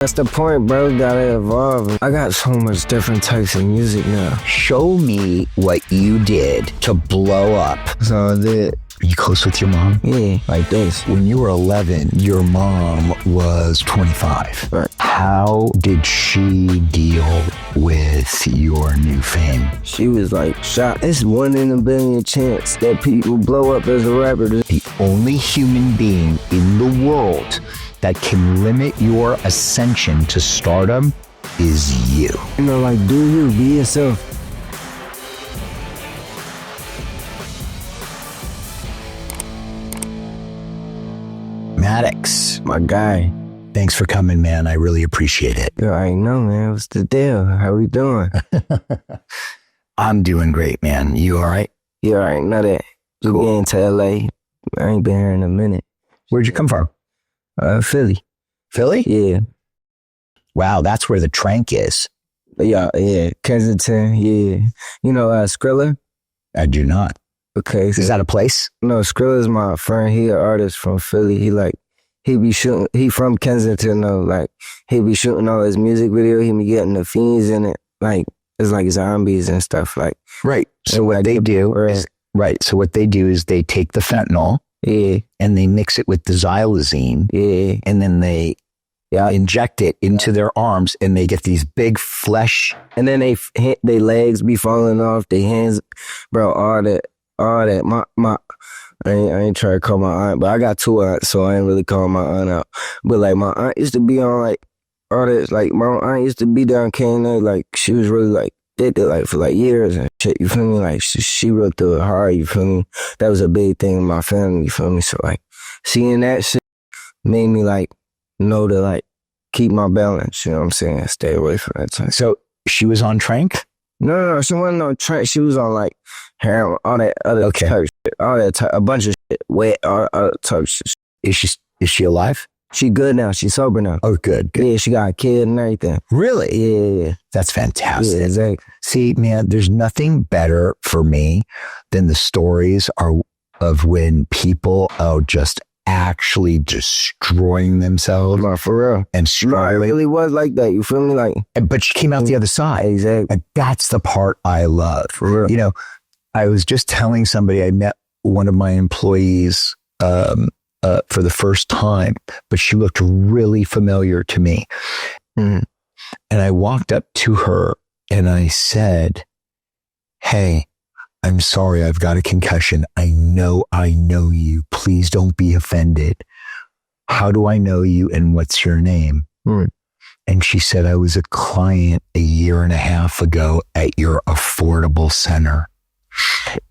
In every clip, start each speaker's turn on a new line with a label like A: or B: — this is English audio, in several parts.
A: That's the point, bro. You gotta evolve. I got so much different types of music now.
B: Show me what you did to blow up.
A: That's all I did.
B: Are you close with your mom?
A: Yeah, like this.
B: When you were 11, your mom was 25.
A: Right.
B: How did she deal with your new fame?
A: She was like, shocked. It's 1 in a billion chance that people blow up as a rapper.
B: The only human being in the world that can limit your ascension to stardom is you.
A: You know, like, do you, be yourself.
B: Mattox,
A: My guy.
B: thanks for coming, man. I really appreciate it.
A: You already know, man. What's the deal? How we doing?
B: I'm doing great, man. You all right?
A: You already know that. You
B: Cool.
A: getting to LA. I ain't been here in a minute.
B: Where'd you come from?
A: Philly.
B: Philly?
A: Yeah.
B: Wow, that's where the Trank is.
A: Yeah, Kensington, yeah. You know, Skrilla?
B: I do not.
A: Okay. So,
B: Is that a place?
A: no, Skrilla's my friend. He an artist from Philly. He be shooting, he from Kensington though. Like, he be shooting all his music video. He be getting the fiends in it. Like, it's like zombies and stuff. Like,
B: Right. So
A: and
B: what
A: like
B: they
A: the-
B: do
A: right.
B: is, right. So what they do is they take the fentanyl
A: yeah,
B: and they mix it with the xylazine
A: yeah.
B: and then they inject it into their arms and they get these big flesh.
A: And then they legs be falling off, their hands, bro, all that. My, I ain't trying to call my aunt, but I got 2 aunts, so I ain't really calling my aunt out. But like, my aunt used to be on like all this, like my aunt used to be down Canada, like she was really like, did it like for like years and shit, you feel me? Like she wrote through it hard, you feel me? That was a big thing in my family, you feel me? So like, seeing that shit made me like, know to like, keep my balance, you know what I'm saying? Stay away from that type.
B: So she was on Trank?
A: No, she wasn't on track. She was on like heroin, all that other type of shit, all that type, a bunch of shit, wet, all other type of shit.
B: Is she alive?
A: She good now. She sober now.
B: Oh, good.
A: Yeah, she got a kid and everything.
B: Really?
A: Yeah,
B: That's fantastic.
A: yeah, exactly.
B: See, man, there's nothing better for me than the stories of when people are just actually destroying themselves
A: No, for real.
B: and
A: No, it
B: struggling.
A: really was like that. You feel me? Like,
B: But she came out the other side.
A: exactly.
B: And that's the part I love.
A: For real.
B: You know, I was just telling somebody I met one of my employees for the first time, but she looked really familiar to me.
A: Mhm.
B: And I walked up to her and I said, "Hey, I'm sorry, I've got a concussion. I know you. Please don't be offended. How do I know you and what's your name?" And she said, "I was a client a year and a half ago at your affordable center.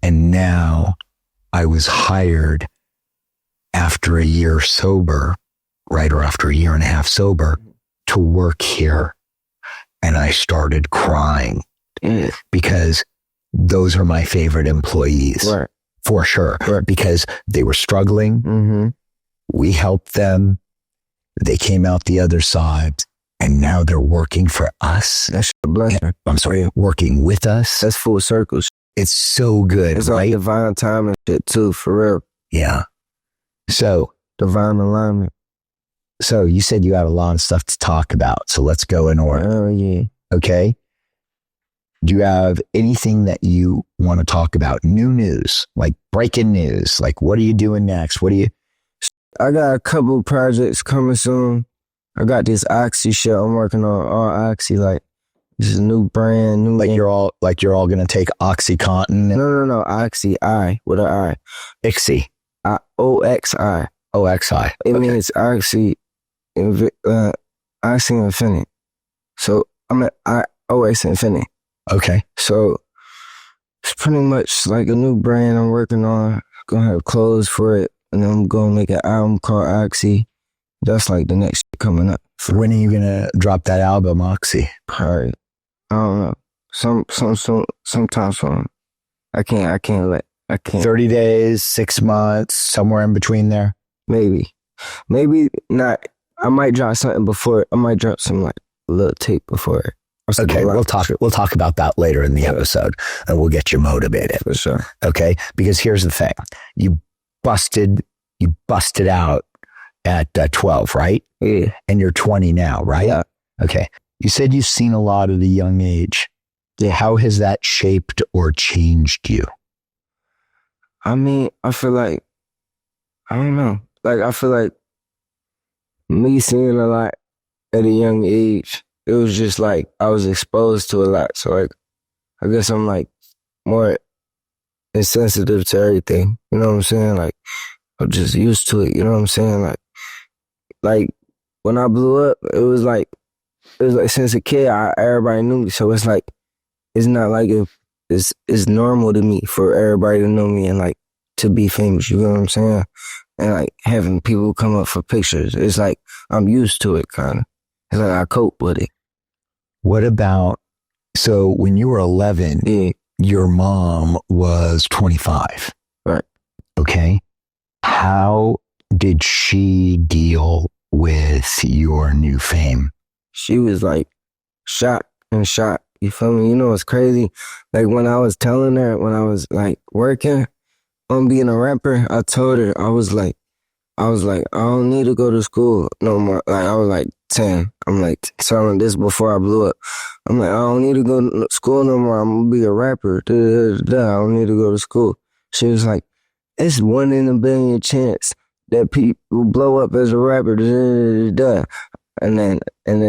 B: And now I was hired after a year sober, right, or after a year and a half sober, to work here." And I started crying
A: Yeah.
B: because those are my favorite employees,
A: Right.
B: for sure,
A: Right.
B: because they were struggling.
A: Mm-hmm.
B: We helped them. They came out the other side. And now they're working for us.
A: That's a blessing.
B: I'm sorry, working with us.
A: That's full circle.
B: It's so good,
A: It's all
B: right?
A: divine time and shit too, for real.
B: Yeah. So
A: Divine alignment.
B: you said you had a lot of stuff to talk about. So let's go in order.
A: Oh, yeah.
B: Okay. Do you have anything that you want to talk about? New news, like breaking news. Like, what are you doing next?
A: I got a couple projects coming soon. I got this Oxy shit I'm working on, all Oxy, like this is a new brand, new.
B: Like you're all going to take OxyContin and
A: No, Oxy, I, with an I.
B: Ixy,
A: OXI.
B: OXI.
A: It
B: Okay.
A: means Oxy, Oxy Infinite. So I'm at OX Infinite.
B: Okay.
A: So it's pretty much like a new brand I'm working on. Gonna have clothes for it, and then I'm gonna make an album called Oxy. That's like the next shit coming up.
B: When are you going to drop that album, Oxy?
A: Probably, I don't know. Sometime soon. I can't.
B: 30 days, 6 months, somewhere in between there.
A: Maybe not. I might drop something before. I might drop some like a little tape before it. Or something
B: Okay,
A: like
B: we'll talk about that later in the episode, and we'll get you motivated.
A: for sure.
B: Okay, because here's the thing: you busted out at 12, right?
A: Yeah.
B: And you're 20 now, right?
A: Yeah.
B: Okay. You said you've seen a lot at a young age.
A: Yeah.
B: How has that shaped or changed you?
A: I mean, I feel like, I don't know. Like, I feel like me seeing a lot at a young age, it was just like I was exposed to a lot. So, like, I guess I'm like more insensitive to everything. You know what I'm saying? Like, I'm just used to it. You know what I'm saying? Like when I blew up, it was like since a kid, everybody knew me. So it's like, it's not like it's normal to me for everybody to know me and like to be famous. You know what I'm saying? And like having people come up for pictures. It's like I'm used to it, kind of. It's like I cope with it.
B: What about, so when you were 11,
A: Yeah.
B: your mom was 25.
A: Right.
B: Okay. How did she deal with your new fame?
A: She was like shocked. You feel me? You know what's crazy? Like when I was telling her, when I was like working on being a rapper, I told her, I was like, I don't need to go to school no more. Like I was like 10. I'm like telling this before I blew up. I'm like, I don't need to go to school no more. I'm gonna be a rapper. I don't need to go to school. She was like, it's 1 in a billion chance that people blow up as a rapper. And then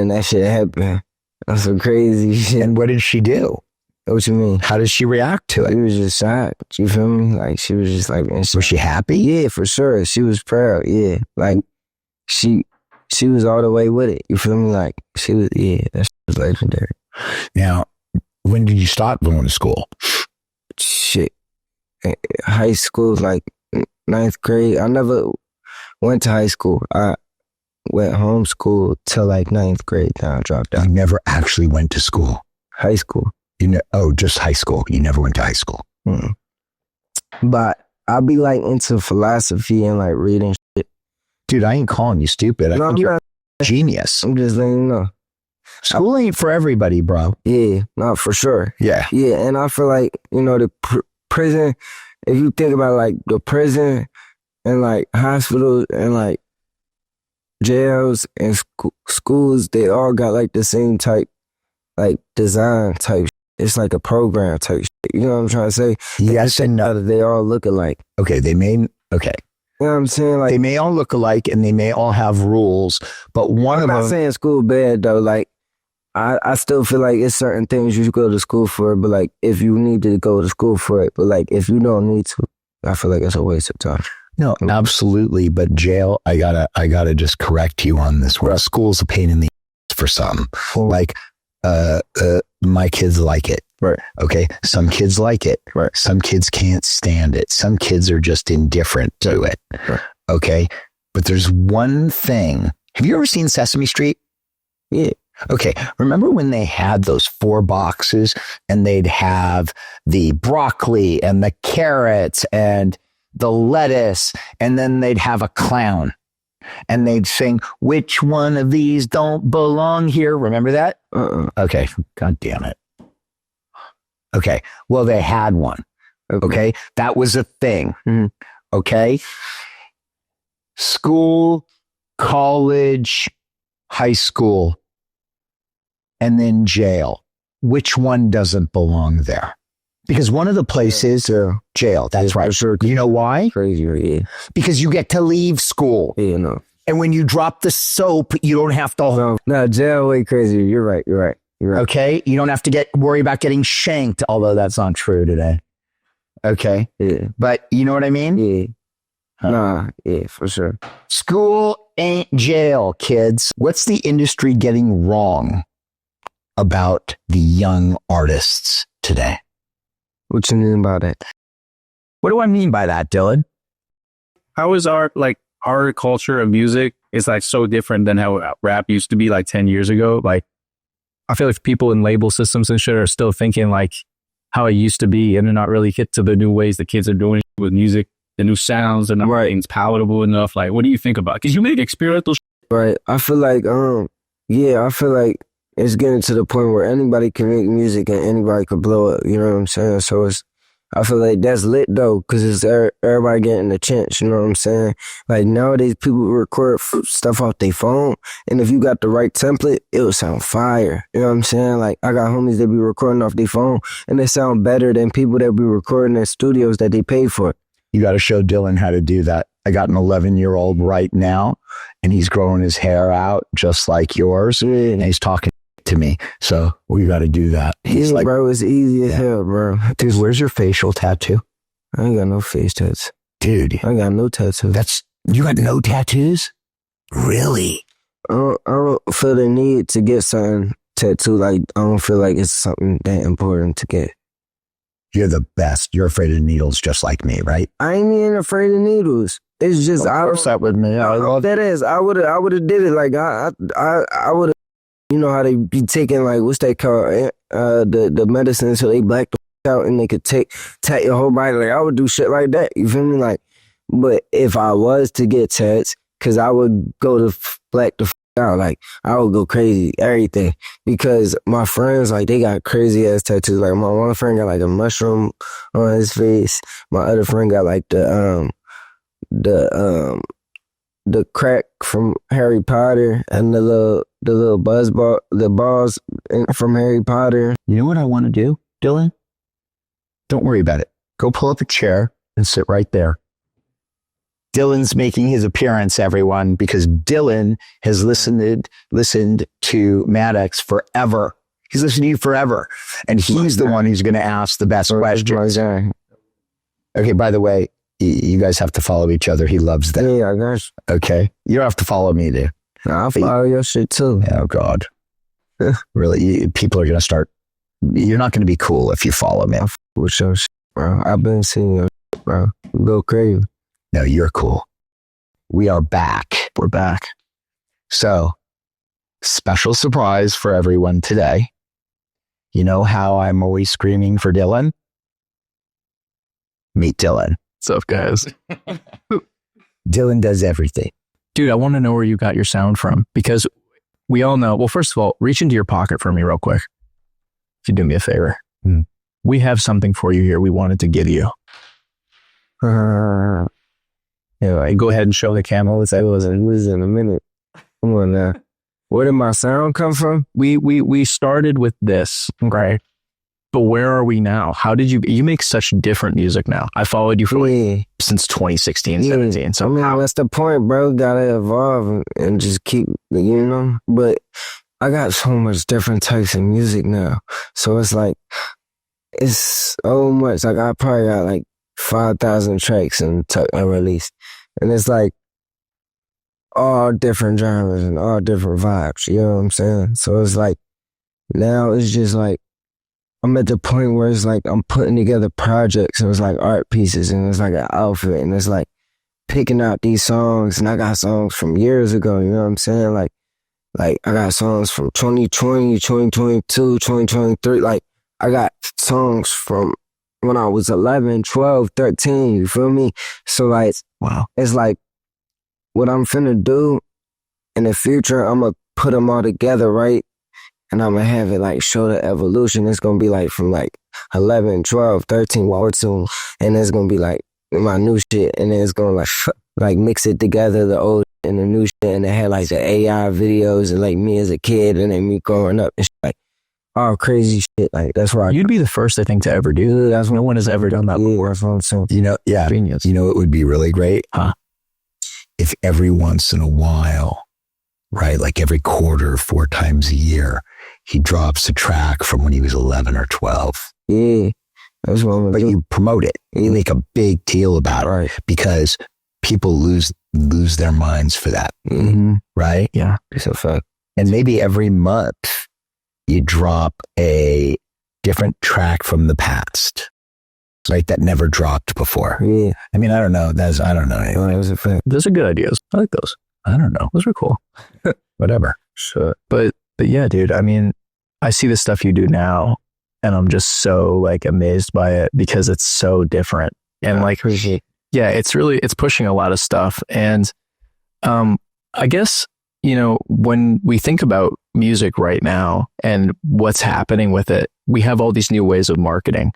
A: that shit happened. That's some crazy shit.
B: And what did she do?
A: What you mean?
B: How did she react to
A: She
B: it?
A: was just shocked. You feel me? Like she was just like, man,
B: Was she happy?
A: yeah, for sure. She was proud. Yeah, like she was all the way with it. You feel me? Like she was. Yeah, that shit was legendary.
B: Now, when did you stop going to school?
A: Shit, high school, like 9th grade. I never went to high school. I went homeschool till like 9th grade. Then I dropped out.
B: You never actually went to school.
A: High school.
B: Just high school. You never went to high school.
A: Mm. But I'll be like into philosophy and like reading shit.
B: Dude, I ain't calling you stupid. I
A: No,
B: think
A: I'm
B: you're
A: not.
B: a genius.
A: I'm just letting you know.
B: School ain't for everybody, bro.
A: Yeah, not for sure.
B: Yeah.
A: Yeah, and I feel like, you know, the prison, if you think about like the prison and like hospitals and like jails and schools, they all got like the same type, like design type. It's like a program type shit. You know what I'm trying to say?
B: Yes and no.
A: They all look alike.
B: Okay, okay.
A: You know what I'm saying? Like,
B: They may all look alike and they may all have rules, but one
A: I'm
B: of
A: not
B: them.
A: saying school bad though. Like, I still feel like it's certain things you should go to school for, but like if you need to go to school for it, but like if you don't need to, I feel like it's a waste of time.
B: No, absolutely. But jail, I gotta just correct you on this one. School's a pain in the ass for some. Like, my kids like it.
A: Right.
B: Okay. Some kids like it.
A: Right.
B: Some kids can't stand it. Some kids are just indifferent to it.
A: Right.
B: Okay. But there's one thing. Have you ever seen Sesame Street?
A: Yeah.
B: Okay. Remember when they had those 4 boxes and they'd have the broccoli and the carrots and the lettuce, and then they'd have a clown and they'd sing, which one of these don't belong here? Remember that? Okay. God damn it. Okay. Well, they had one. Okay. That was a thing.
A: Mm-hmm.
B: Okay. School, college, high school, and then jail. Which one doesn't belong there? Because one of the places, jail. That's right.
A: Sure.
B: You know why?
A: Crazy, yeah.
B: Because you get to leave school.
A: Yeah, no.
B: And when you drop the soap, you don't have to.
A: No, jail way crazier. You're right.
B: Okay. You don't have to worry about getting shanked, although that's not true today. Okay.
A: Yeah.
B: But you know what I mean?
A: Yeah.
B: Huh.
A: Nah, yeah, for sure.
B: School ain't jail, kids. What's the industry getting wrong about the young artists today?
A: What you mean by that?
B: What do I mean by that, Dylan?
C: How is our culture of music is like so different than how rap used to be like 10 years ago? Like, I feel like people in label systems and shit are still thinking like how it used to be, and they're not really hit to the new ways the kids are doing with music, the new sounds, and everything's palatable enough. Like, what do you think about it? Because you make experimental shit.
A: Right. I feel like, I feel like it's getting to the point where anybody can make music and anybody could blow up. You know what I'm saying? So I feel like that's lit though, cause it's everybody getting the chance. You know what I'm saying? Like nowadays, people record stuff off their phone, and if you got the right template, it'll sound fire. You know what I'm saying? Like I got homies that be recording off their phone, and they sound better than people that be recording in studios that they pay for.
B: You got to show Dylan how to do that. I got an 11-year-old right now, and he's growing his hair out just like yours, and he's talking to me. So we got to do that. He's like,
A: bro, it's easy as hell, bro.
B: Dude, where's your facial tattoo?
A: I ain't got no face tats.
B: Dude.
A: I ain't got no tattoos.
B: You got no tattoos? Really?
A: I don't feel the need to get something tattooed. Like, I don't feel like it's something that important to get.
B: You're the best. You're afraid of needles just like me, right?
A: I ain't even afraid of needles. It's just,
B: of course that with me.
A: That is, I would have did it. Like, I would have, you know how they be taking, like, what's that called? The medicine so they black the out and they could tat your whole body. Like, I would do shit like that. You feel me? Like, but if I was to get tats, cause I would go to black the out. Like, I would go crazy, everything. Because my friends, like, they got crazy ass tattoos. Like, my one friend got like a mushroom on his face. My other friend got like the crack from Harry Potter and the little the balls from Harry Potter.
B: You know what I want to do, Dylan? Don't worry about it. Go pull up a chair and sit right there. Dylan's making his appearance, everyone, because Dylan has listened to Mattox forever. He's listened to you forever. And he's the one who's going to ask the best questions. Okay, by the way, you guys have to follow each other. He loves that.
A: Yeah, I guess.
B: Okay. You don't have to follow me, dude.
A: Nah, I'll follow your shit too.
B: Oh, God. Really? People are going to start. You're not going to be cool if you follow me.
A: What's your shit, bro? I've been seeing your shit, bro. Go crazy.
B: No, you're cool. We are back. We're back. So, special surprise for everyone today. You know how I'm always screaming for Dylan? Meet Dylan.
C: What's up, guys?
B: Dylan does everything.
C: Dude, I want to know where you got your sound from, because we all know. Well, first of all, reach into your pocket for me real quick. If you do me a favor. We have something for you here we wanted to give you. Yeah, go ahead and show the camera. Let's say it was in a minute.
A: Come on now. Where did my sound come from?
C: We started with this, right? But where are we now? How did you make such different music now? I followed you since 2016, 17. So
A: I mean, that's the point, bro. Gotta evolve and just keep, you know? But I got so much different types of music now. So it's like, it's so much. Like, I probably got like 5,000 tracks I released. And it's like all different genres and all different vibes. You know what I'm saying? So it's like, now it's just like, I'm at the point where it's like I'm putting together projects. And it's like art pieces and it's like an outfit. And it's like picking out these songs. And I got songs from years ago. You know what I'm saying? Like I got songs from 2020, 2022, 2023. Like, I got songs from when I was 11, 12, 13, you feel me? So like,
B: wow,
A: it's like what I'm finna do in the future, I'm gonna put them all together, right? And I'm gonna have it like show the evolution. It's gonna be like from like 11, 12, 13, 14, and it's gonna be like my new shit, and then it's gonna like mix it together, the old and the new shit, and it had like the AI videos and like me as a kid and then me growing up and shit, like all crazy shit. Like, that's why
C: you'd be the first, I think, to ever do that. No one has ever done that before.
A: That's what I'm saying.
B: You know, yeah.
C: Genius.
B: You know, it would be really great, if every once in a while, right, like every quarter, 4 times a year, he drops a track from when he was 11 or 12.
A: Yeah, that's what I'm gonna
B: But
A: do.
B: you promote it. You make a big deal about it,
A: Right.
B: because people lose their minds for that, right?
C: Yeah,
A: it's a fact.
B: And maybe every month you drop a different track from the past, right? That never dropped before.
A: Yeah,
B: I mean, I don't know. I don't know.
A: it was a fact.
C: those are good ideas. I like those.
B: I don't know.
C: Those are cool.
B: Whatever.
A: Sure.
C: But yeah, dude, I mean, I see the stuff you do now and I'm just so like amazed by it because it's so different. And like, yeah, it's pushing a lot of stuff. And I guess, you know, when we think about music right now and what's happening with it, we have all these new ways of marketing.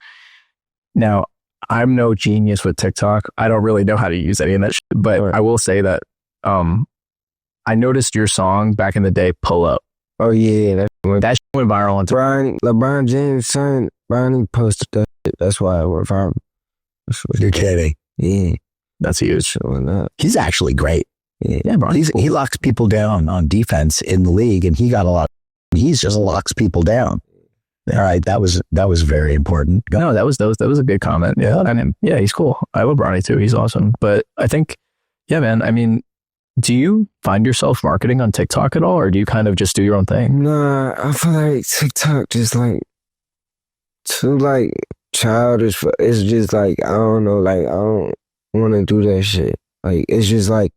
C: Now, I'm no genius with TikTok. I don't really know how to use any of that shit, but I will say that I noticed your song back in the day, Pull Up.
A: Oh yeah,
C: That shit went viral on TikTok.
A: LeBron James' son, Bronny posted that shit. That's why it went viral.
B: You're kidding.
A: Yeah,
C: That's huge.
A: showing up.
B: He's actually great.
C: Yeah, bro.
B: He locks people down on defense in the league, and he got a lot. He's just locks people down. All right, that was very important.
C: No, that was a good comment. Yeah, and yeah, he's cool. I love Bronny too. He's awesome. But I think, yeah, man. I mean, do you find yourself marketing on TikTok at all, or do you kind of just do your own thing?
A: Nah, I feel like TikTok just like too like childish. It's just like I don't know. Like I don't want to do that shit. Like it's just like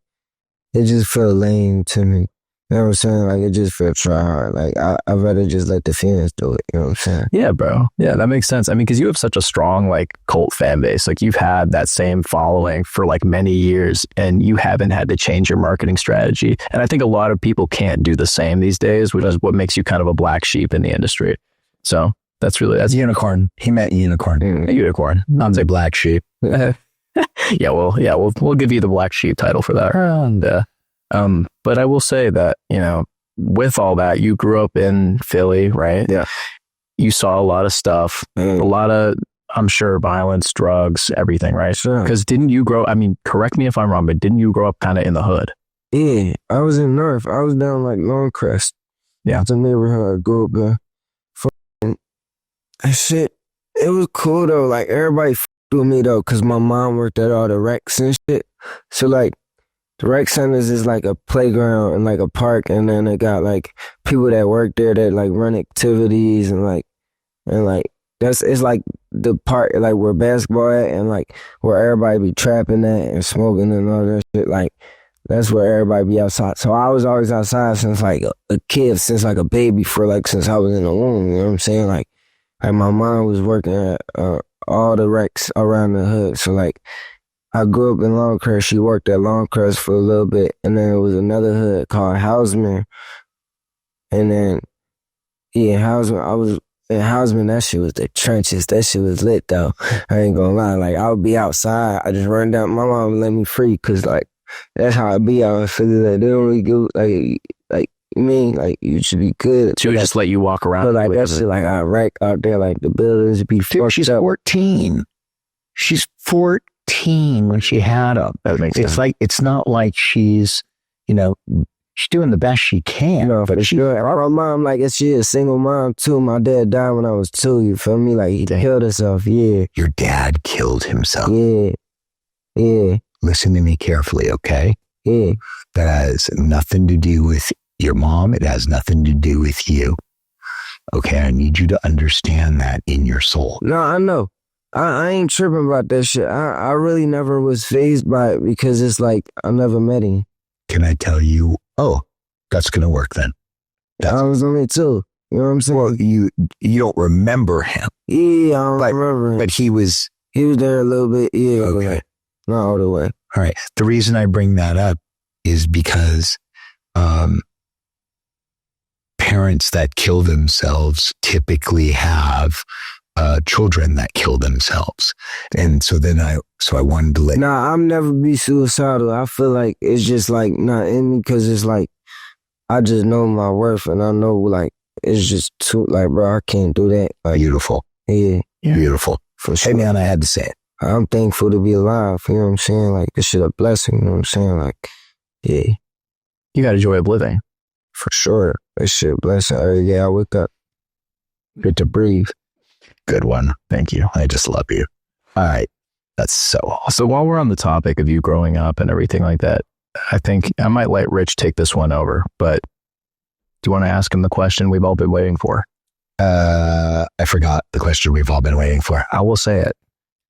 A: it just felt lame to me. You know what I'm saying? Like it just felt try hard. Like I'd rather just let the fans do it. You know what I'm saying?
C: Yeah, bro. Yeah, that makes sense. I mean, because you have such a strong like cult fan base. Like you've had that same following for like many years, and you haven't had to change your marketing strategy. And I think a lot of people can't do the same these days, which is what makes you kind of a black sheep in the industry. So that's
B: unicorn. He meant unicorn.
C: a unicorn.
B: Not say black sheep.
C: We'll give you the black sheep title for that. And but I will say that, you know, with all that, you grew up in Philly, right?
A: Yeah.
C: You saw a lot of stuff, a lot of, I'm sure, violence, drugs, everything, right?
A: Sure.
C: Because didn't you grow, I mean, correct me if I'm wrong, but didn't you grow up kind of in the hood?
A: Yeah, I was in North. I was down like Longcrest.
C: Yeah.
A: It's a neighborhood I grew up in. Fucking that shit, it was cool though. Like everybody f***ed with me though, cause my mom worked at all the recs and shit. So like, the rec centers is like a playground and like a park, and then they got like people that work there that like run activities and like it's like the park like where basketball at and like where everybody be trapping at and smoking and all that shit. Like that's where everybody be outside. So I was always outside since like a kid, since like a baby, since I was in the womb. You know what I'm saying? Like my mom was working at all the recs around the hood. So like I grew up in Longcrest. She worked at Longcrest for a little bit, and then there was another hood called Houseman. And then, yeah, Houseman. I was in Houseman. That shit was the trenches. That shit was lit though. I ain't gonna lie. Like I would be outside. I just run down. My mom would let me free because like that's how I be out in Philly. Like they don't really go like you mean like you should be good.
C: She would just let you walk around.
A: But like that shit, like I wreck out there. Like the buildings be fucked
B: She's
A: up.
B: 14. She's 14 when she had him.
C: That makes sense.
B: It's like, it's not like she's, you know, she's doing the best she can.
A: No, but my mom, like, she a single mom too. My dad died when I was 2. You feel me? Like he killed himself. Yeah,
B: Your dad killed himself.
A: yeah.
B: Listen to me carefully, okay?
A: Yeah.
B: That has nothing to do with your mom. It has nothing to do with you. Okay, I need you to understand that in your soul.
A: No, I know. I ain't tripping about that shit. I really never was fazed by it because it's like I never met him.
B: Can I tell you? Oh, that's gonna work then.
A: I was only 2. You know what I'm saying?
B: Well, you don't remember him.
A: Yeah, I don't remember him.
B: But he was
A: there a little bit. Yeah,
B: okay.
A: But not all the way.
B: All right. The reason I bring that up is because parents that kill themselves typically have children that kill themselves. And so then I wanted to let...
A: Nah, I'll never be suicidal. I feel like it's just like not in me because it's like I just know my worth and I know like it's just too like, bro, I can't do that. Like,
B: beautiful.
A: Yeah.
B: Beautiful.
A: For sure.
B: Hey man, I had to say it.
A: I'm thankful to be alive. You know what I'm saying? Like this shit a blessing. You know what I'm saying? Like, yeah.
C: You got a joy of living.
A: For sure. That shit a blessing. Every day I wake up. Get to breathe.
B: Good one. Thank you. I just love you. All right. That's so awesome.
C: So while we're on the topic of you growing up and everything like that, I think I might let Rich take this one over, but do you want to ask him the question we've all been waiting for?
B: I forgot the question we've all been waiting for.
C: I will say it.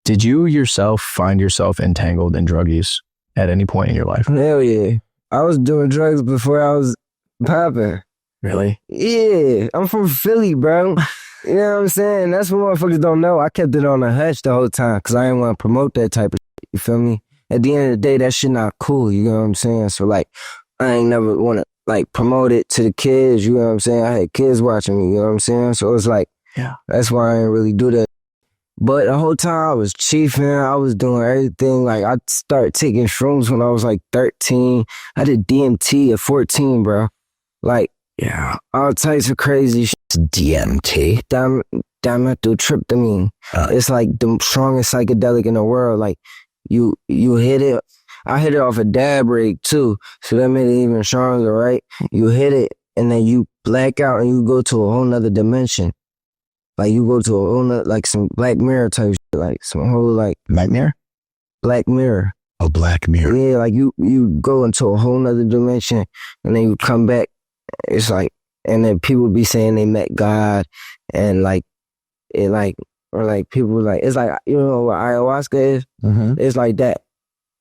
C: Did you yourself find yourself entangled in drug use at any point in your life?
A: Hell yeah. I was doing drugs before I was popping.
C: Really?
A: Yeah. I'm from Philly, bro. You know what I'm saying? That's what motherfuckers don't know. I kept it on the hush the whole time because I didn't want to promote that type of shit. You feel me? At the end of the day, that shit not cool. You know what I'm saying? So, like, I ain't never want to, like, promote it to the kids. You know what I'm saying? I had kids watching me. You know what I'm saying? So, it's like,
C: yeah,
A: that's why I ain't really do that. But the whole time I was chiefing, I was doing everything. Like I started taking shrooms when I was like 13. I did DMT at 14, bro. Like, yeah, all types of crazy shit.
B: DMT.
A: Dimethyltryptamine. It's like the strongest psychedelic in the world. Like you hit it. I hit it off a dab rig too, so that made it even stronger, right? You hit it and then you black out and you go to a whole nother dimension. Like you go to a whole nother, like some Black Mirror type shit, like some whole like
B: Nightmare?
A: Black Mirror.
B: Oh, Black Mirror.
A: Yeah, like you go into a whole nother dimension and then you come back. It's like, and then people be saying they met God and like, it like, or like people like, it's like, you know what ayahuasca is?
B: Mm-hmm.
A: It's like that.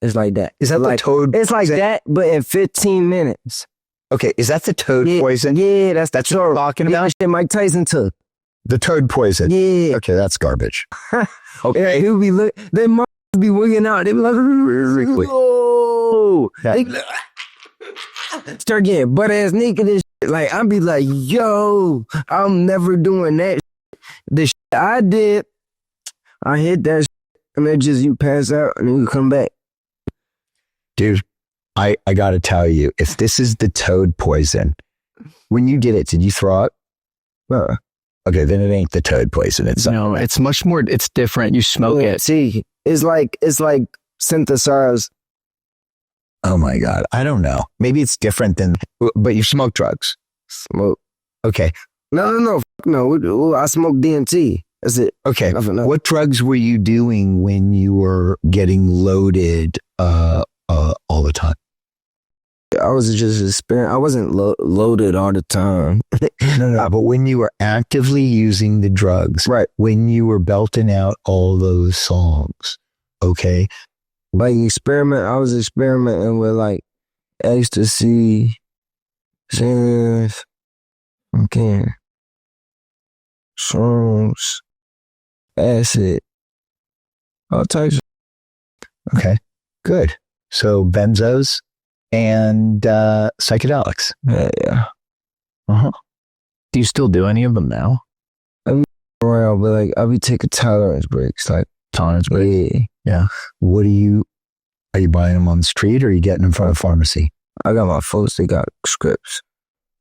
A: It's like that.
B: Is that
A: like,
B: the toad?
A: It's like that, but in 15 minutes.
B: Okay, is that the toad
A: Yeah,
B: poison?
A: Yeah, that's
B: what you're talking about?
A: Yeah, shit Mike Tyson took.
B: The toad poison.
A: Yeah.
B: Okay, that's garbage.
A: Okay. Yeah, he'll be they must be wigging out. They be like, oh.
B: Yeah.
A: Start getting butt ass naked and shit. Like, I'll be like, yo, I'm never doing that shit. The shit I did, I hit that shit, and then just you pass out and then you come back.
B: Dude, I gotta tell you, if this is the toad poison, when you did it, did you throw up? Okay, then it ain't the toad poison. It's
C: it's much more. It's different. You smoke it.
A: See, it's like synthesized.
B: Oh my God, I don't know. Maybe it's different than. But you smoke drugs.
A: Smoke.
B: Okay.
A: No. I smoke DMT. That's it.
B: Okay.
A: Nothing else.
B: What drugs were you doing when you were getting loaded all the time?
A: I was just experiencing. I wasn't loaded all the time.
B: No. But when you were actively using the drugs,
A: right?
B: When you were belting out all those songs, okay.
A: Like I was experimenting with like ecstasy, singers, okay, shrooms, acid, all types.
B: Okay, good. So benzos and psychedelics.
A: Yeah.
B: Uh-huh.
C: Do you still do any of them now?
A: Around, but like I'll be taking tolerance breaks, like
C: Tolerance breaks.
A: Yeah.
B: What are you buying them on the street or are you getting them from a pharmacy?
A: I got my folks, they got scripts.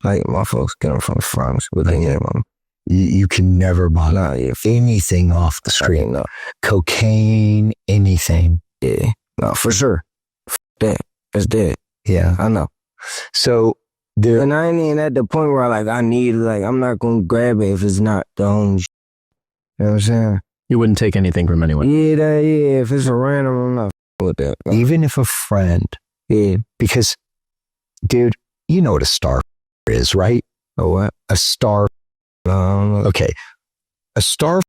A: Like my folks get them from the pharmacy, but they get them.
B: You can never buy anything off the street.
A: No.
B: Cocaine, anything.
A: Yeah. No, for sure. That. It's dead.
B: Yeah.
A: I know.
B: So
A: and I ain't even at the point where I'm not going to grab it if it's not the own shit. You know what I'm saying?
C: You wouldn't take anything from anyone.
A: Yeah, if it's a random, I'm not with that. No.
B: Even if a friend.
A: Yeah.
B: Because, dude, you know what a star is, right?
A: A what?
B: A star.
A: No, I don't know.
B: Okay. A star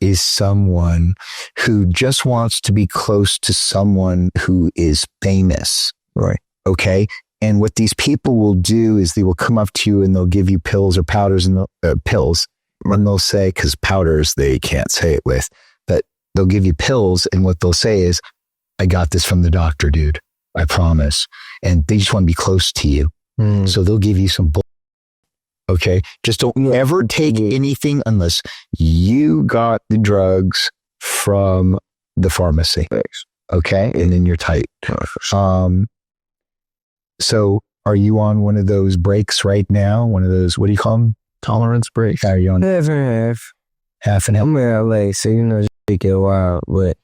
B: is someone who just wants to be close to someone who is famous.
A: Right.
B: Okay. And what these people will do is they will come up to you and they'll give you pills or powders and pills. And they'll say, because powders, they can't say it with, but they'll give you pills. And what they'll say is, I got this from the doctor, dude. I promise. And they just want to be close to you. So they'll give you some bull. Okay. Just don't ever take anything unless you got the drugs from the pharmacy. Okay. And then you're tight. So are you on one of those breaks right now? One of those, what do you call them?
C: Tolerance breaks.
B: Are you on
A: half and half?
B: Half and half.
A: I'm in LA, so it get wild, but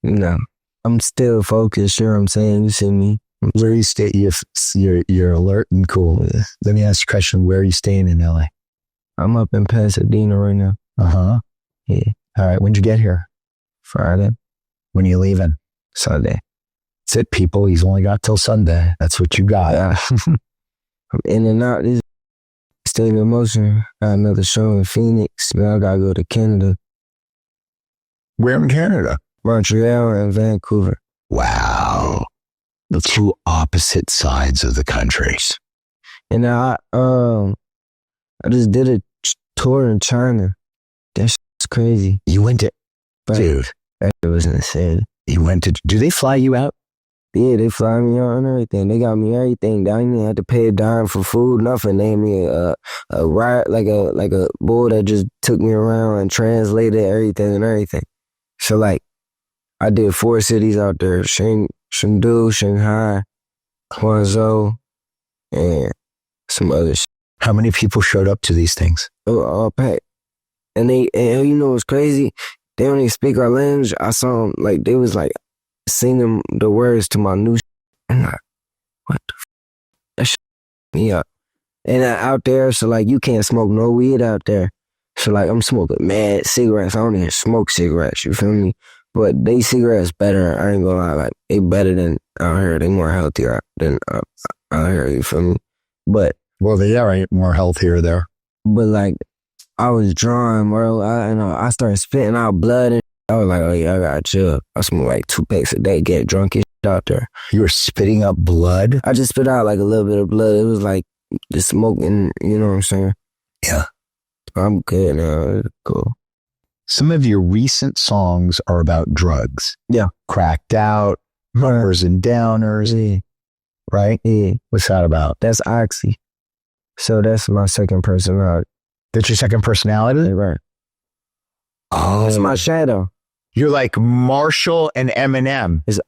A: I'm still focused. Sure, I'm saying, you see me.
B: Where you stay? You're alert and cool. Let me ask you a question. Where are you staying in LA?
A: I'm up in Pasadena right now. Yeah.
B: All right. When'd you get here?
A: Friday.
B: When are you leaving?
A: Sunday.
B: That's it, people. He's only got till Sunday. That's what you got.
A: I'm in and out. This state of emotion. Got another show in Phoenix. Then I gotta go to Canada.
B: Where in Canada?
A: Montreal and Vancouver.
B: Wow. The two opposite sides of the country.
A: And I just did a tour in China. That's crazy.
B: You went to, dude.
A: That was insane.
B: You went to, do they fly you out?
A: Yeah, they fly me out and everything. They got me everything. I didn't have to pay a dime for food, nothing. They gave me a ride, like a bull that just took me around and translated everything and everything. So like, I did 4 cities out there: Chengdu, Shanghai, Guangzhou, and some other shit.
B: How many people showed up to these things?
A: All packed. And you know what's crazy? They don't even speak our language. I saw them, like, they was like singing the words to my new shit. I'm like, what the f? That shit me up. And out there, so like, you can't smoke no weed out there. So like, I'm smoking mad cigarettes. I don't even smoke cigarettes, you feel me? But they cigarettes better, I ain't gonna lie, like, they better than out here. They more healthier than out here, you feel me? But
B: Well, they are more healthier there.
A: But like, I was drawing, bro. I started spitting out blood, and I was like, oh yeah, I gotta chill. I smoke like 2 packs a day, get drunk and shit out there.
B: You were spitting up blood?
A: I just spit out like a little bit of blood. It was like the smoking, you know what I'm saying?
B: Yeah.
A: I'm good now. It's cool.
B: Some of your recent songs are about drugs.
A: Yeah.
B: Cracked Out, Uppers and Downers,
A: Yeah.
B: right?
A: Yeah.
B: What's that about?
A: That's Oxy. So that's my second personality.
B: That's your second personality?
A: Right.
B: Oh.
A: That's my shadow.
B: You're like Marshall and Eminem.
A: It's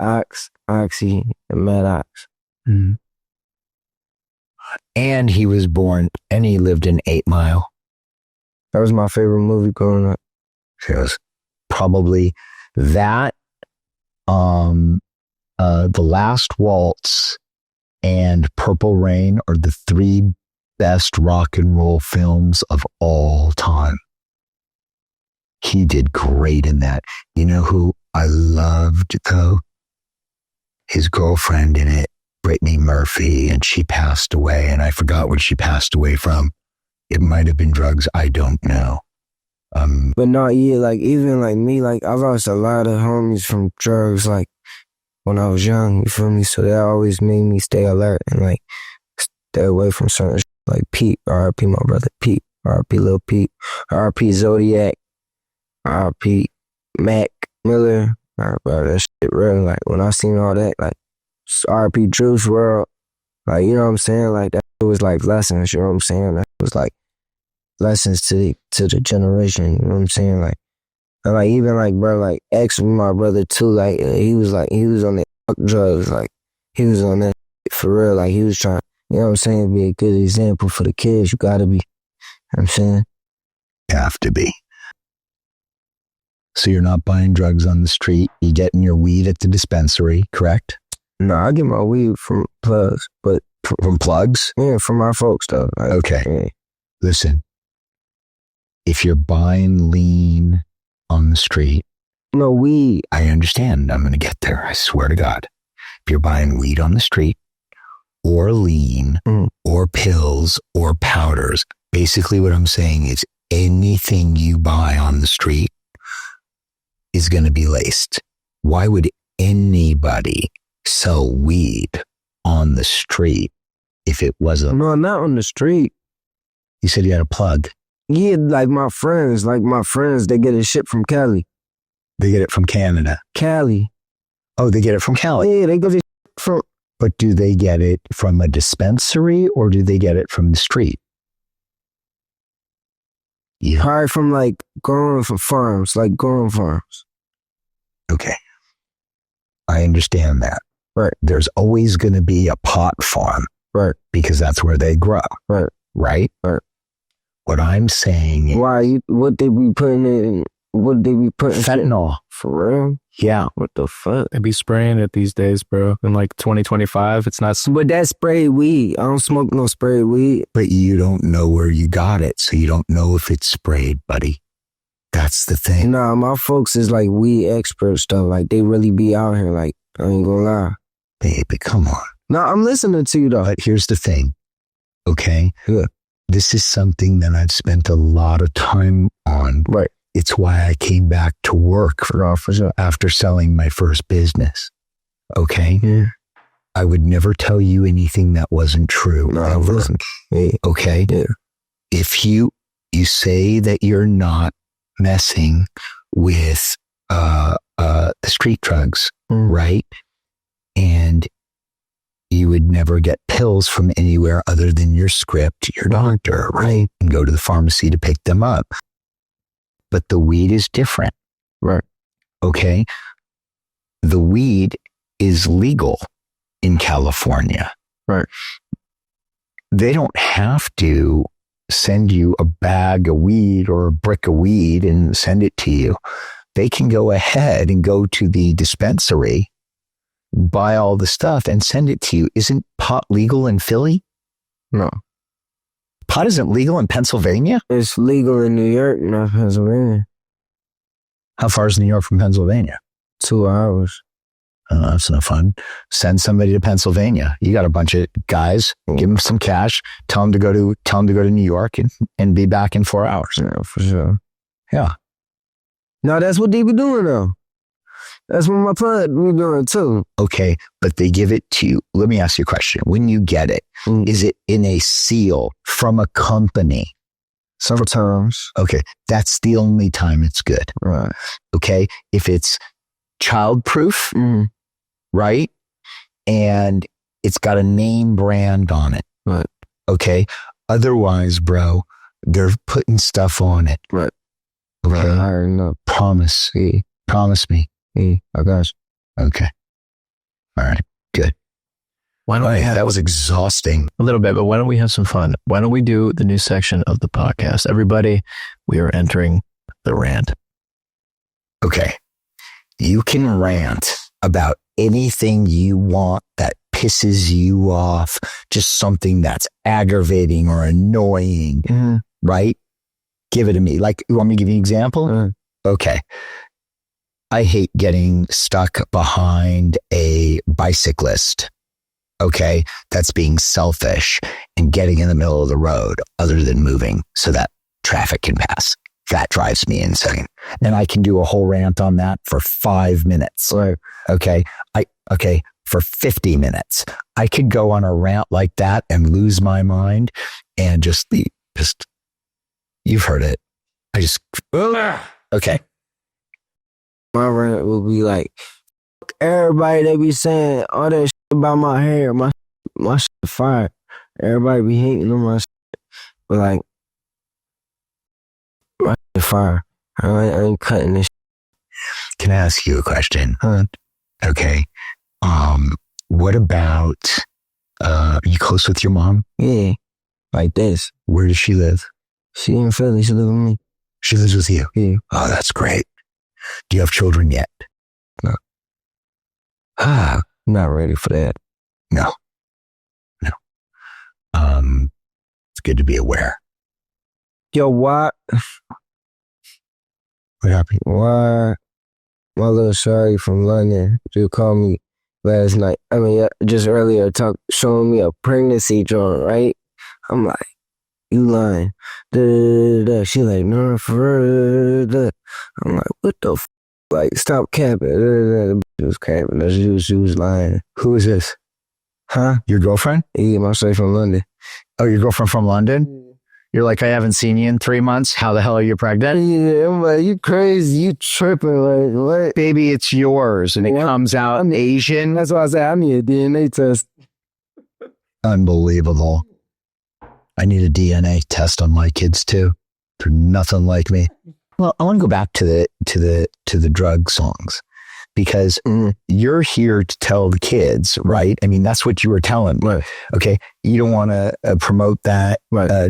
A: Oxy, and Mattox.
B: Mm. And he was born and he lived in 8 Mile.
A: That was my favorite movie growing up.
B: It was probably that, The Last Waltz and Purple Rain are the 3 best rock and roll films of all time. He did great in that. You know who I loved though? His girlfriend in it, Brittany Murphy, and she passed away, and I forgot what she passed away from. It might have been drugs. I don't know.
A: But no, yeah, like, even like me, like, I lost a lot of homies from drugs, like, when I was young, you feel me? So that always made me stay alert and, like, stay away from certain shit. Like Pete, R.I.P. my brother Pete, R.I.P. Lil Pete, R.I.P. Zodiac, R.I.P. Mac Miller, bro, that shit real. Like, when I seen all that, like, R.I.P. Juice WRLD, like, you know what I'm saying? Like, that was like lessons, you know what I'm saying? That was like lessons to the generation, you know what I'm saying? Like, and like, even like, bro, like, X was my brother too, like, he was on that drugs, like, he was on that for real, like, he was trying, you know what I'm saying, be a good example for the kids. You gotta be, you know what I'm saying?
B: You have to be. So you're not buying drugs on the street. You're getting your weed at the dispensary, correct?
A: No, I get my weed from plugs, but
B: From plugs?
A: yeah, from my folks though. Like,
B: Okay.
A: yeah.
B: Listen, if you're buying lean on the street,
A: No weed.
B: I understand. I'm going to get there. I swear to God. If you're buying weed on the street or lean or pills or powders, basically what I'm saying is anything you buy on the street is going to be laced. Why would anybody sell weed on the street if it wasn't?
A: No, not on the street.
B: You said you had a plug.
A: Yeah, like my friends, they get it shipped from Cali.
B: They get it from Canada.
A: Cali.
B: Oh, they get it from Cali.
A: Yeah, they get it from.
B: But do they get it from a dispensary or do they get it from the street? Yeah.
A: Probably from like growing from farms, like growing farms.
B: Okay. I understand that.
A: Right.
B: There's always going to be a pot farm.
A: Right.
B: Because that's where they grow.
A: Right.
B: Right?
A: Right.
B: What I'm saying is
A: Why? What they be putting in? What they be putting?
B: fentanyl.
A: For real?
B: Yeah.
A: What the fuck?
C: They be spraying it these days, bro. In like 2025, it's not.
A: But that's sprayed weed. I don't smoke no sprayed weed.
B: But you don't know where you got it, so you don't know if it's sprayed, buddy. That's the thing.
A: Nah, my folks is like weed experts stuff. Like, they really be out here. Like, I ain't gonna lie.
B: Baby, come on.
A: Nah, I'm listening to you though.
B: But here's the thing, okay?
A: Yeah.
B: This is something that I've spent a lot of time on.
A: Right.
B: It's why I came back to work
A: For sure.
B: after selling my first business. Okay?
A: Yeah.
B: I would never tell you anything that wasn't true.
A: No,
B: ever.
A: listen. Yeah.
B: Okay?
A: Yeah.
B: If you say that you're not messing with the street drugs, right? And you would never get pills from anywhere other than your script, your doctor, right? And go to the pharmacy to pick them up. But the weed is different.
A: Right.
B: Okay. The weed is legal in California.
A: Right.
B: They don't have to send you a bag of weed or a brick of weed and send it to you. They can go ahead and go to the dispensary, buy all the stuff and send it to you. Isn't pot legal in Philly?
A: No.
B: Pot isn't legal in Pennsylvania?
A: It's legal in New York, not Pennsylvania.
B: How far is New York from Pennsylvania?
A: 2 hours.
B: That's no fun. Send somebody to Pennsylvania. You got a bunch of guys. Give them some cash. Tell them to go to New York and be back in 4 hours.
A: Yeah, for sure.
B: Yeah.
A: No, that's what they be doing though. That's what my plug be doing too.
B: Okay, but they give it to you. Let me ask you a question. When you get it, is it in a seal from a company?
A: Sometimes.
B: Okay, that's the only time it's good.
A: Right.
B: Okay, if it's childproof, right, and it's got a name brand on it.
A: Right.
B: Okay, otherwise, bro, they're putting stuff on it.
A: Right.
B: Okay,
A: Right. I already know.
B: promise.
A: Yeah.
B: Promise me.
A: Yeah. I got you.
B: Okay. All right. Good.
C: Why don't we have
B: That was exhausting.
C: a little bit, but why don't we have some fun? Why don't we do the new section of the podcast? Everybody, we are entering the rant.
B: Okay. You can rant about anything you want that pisses you off, just something that's aggravating or annoying, right? Give it to me. Like, you want me to give you an example? Okay. I hate getting stuck behind a bicyclist. Okay. That's being selfish and getting in the middle of the road other than moving so that traffic can pass. That drives me insane. And I can do a whole rant on that for 5 minutes.
A: Right.
B: Okay. For 50 minutes. I could go on a rant like that and lose my mind and just you've heard it. Okay.
A: My rant will be like, fuck everybody they be saying all that shit about my hair. My shit fire. Everybody be hating on my shit. But like, my shit fire. I ain't cutting this shit.
B: Can I ask you a question?
A: Huh?
B: Okay. What about, you close with your mom?
A: Yeah. Like this.
B: Where does she live?
A: She in Philly. She live with me.
B: She lives with you.
A: Yeah.
B: Oh, that's great. Do you have children yet?
A: No. I'm not ready for that.
B: No. It's good to be aware.
A: Yo, why?
B: What happened?
A: Why? My little shawty from London just called me last night. I mean, just earlier, showing me a pregnancy drawing, right? I'm like, you lying. She like, no, for real. I'm like, what the f? Like, stop capping. She was capping. She was lying.
B: Who is this?
A: Huh?
B: Your girlfriend?
A: Yeah, my shawty from London.
B: Oh, your girlfriend from London? You're like, I haven't seen you in 3 months. How the hell are you pregnant?
A: Yeah, I'm like, you crazy. You tripping. Like, what?
B: Baby, it's yours. And it comes out Asian.
A: That's why I said I need a DNA test.
B: Unbelievable. I need a DNA test on my kids too. They're nothing like me. Well, I want to go back to the drug songs because you're here to tell the kids, right? I mean, that's what you were telling.
A: Right.
B: Okay. You don't want to promote that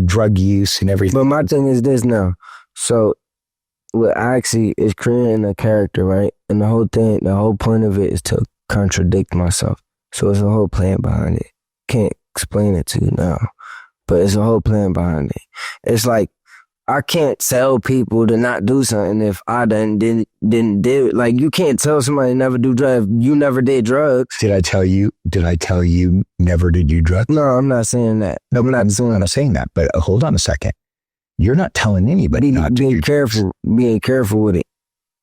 B: drug use and everything.
A: But my thing is this now. So what I actually is creating a character, right? And the whole point of it is to contradict myself. So it's a whole plan behind it. Can't explain it to you now, but it's a whole plan behind it. It's like, I can't tell people to not do something if I didn't do it. Like, you can't tell somebody to never do drugs. You never did drugs.
B: Did I tell you never did you drugs?
A: No, I'm not saying that.
B: No, I'm not saying that. But hold on a second. You're not telling anybody not to
A: be careful. Being careful with it,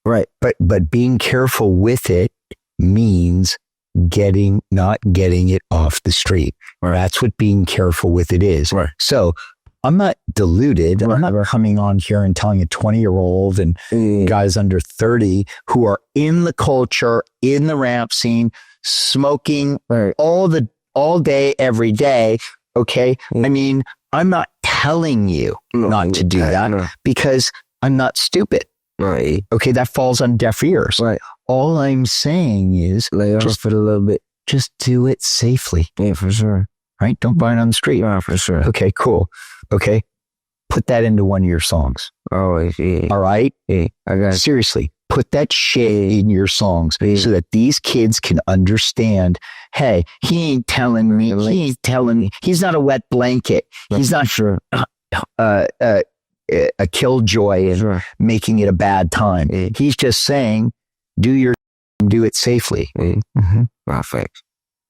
A: right?
B: But being careful with it means not getting it off the street. Right. That's what being careful with it is.
A: Right.
B: So I'm not deluded.
A: Right.
B: I'm not coming on here and telling a 20-year-old and guys under 30 who are in the culture, in the rap scene, smoking all day, every day. Okay. I mean, I'm not telling you not to do that because I'm not stupid.
A: Right.
B: Okay, that falls on deaf ears.
A: Right.
B: All I'm saying is
A: Lay off
B: just
A: it a little bit.
B: just do it safely,
A: Yeah, for sure.
B: right? Don't buy it on the street.
A: Yeah, for sure.
B: Okay, cool. Okay, put that into one of your songs.
A: Always, yeah.
B: All right?
A: Yeah, I got you.
B: Seriously, put that shit in your songs
A: Yeah.
B: so that these kids can understand, hey, he ain't telling me, he's not a wet blanket. He's not
A: Sure.
B: a killjoy and
A: Sure.
B: making it a bad time.
A: Yeah.
B: He's just saying, do it safely.
A: Yeah.
B: Mm-hmm.
A: My facts.